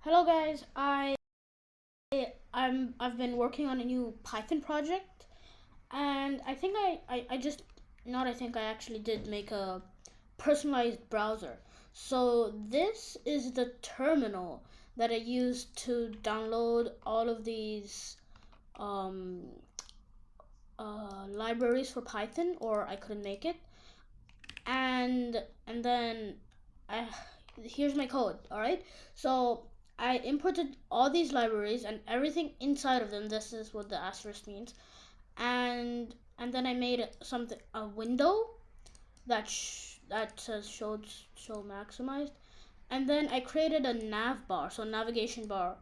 Hello guys, I've been working on a new Python project, and I think I just not I think I actually did make a personalized browser. So this is the terminal that I used to download all of these um, libraries for Python, or I couldn't make it, and then I here's my code. All right, so I imported all these libraries and everything inside of them. This is what the asterisk means, and then I made something a window that says show maximized, and then I created a nav bar, so navigation bar,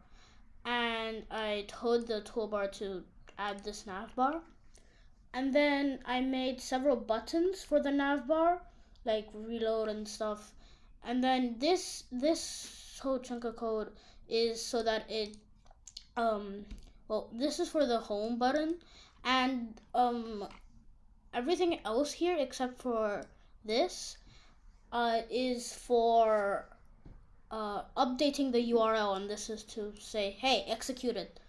and I told the toolbar to add this nav bar, and then I made several buttons for the nav bar, like reload and stuff. And then this whole chunk of code is so that it this is for the home button, and everything else here except for this is for updating the URL, and this is to say, hey, execute it.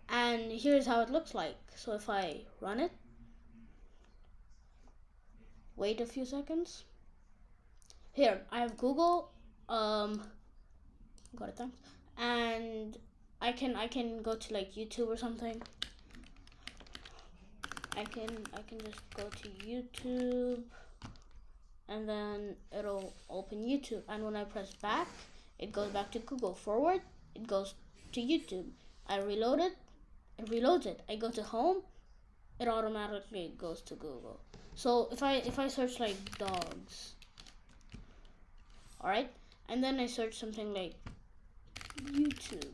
And here's how it looks like. So if I run it, wait a few seconds. Here, I have Google. Got it, thanks. And I can go to like YouTube or something. I can just go to YouTube, and then it'll open YouTube. And when I press back, it goes back to Google. Forward, it goes to YouTube. I reload it, it reloads it. I go to home, it automatically goes to Google. So if I search like dogs, all right, and then I search something like YouTube,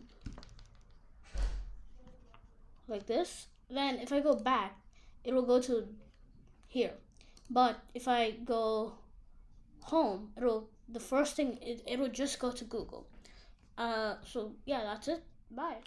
like this, then if I go back, it will go to here. But if I go home, it'll the first thing it will just go to Google. So yeah, that's it. Bye.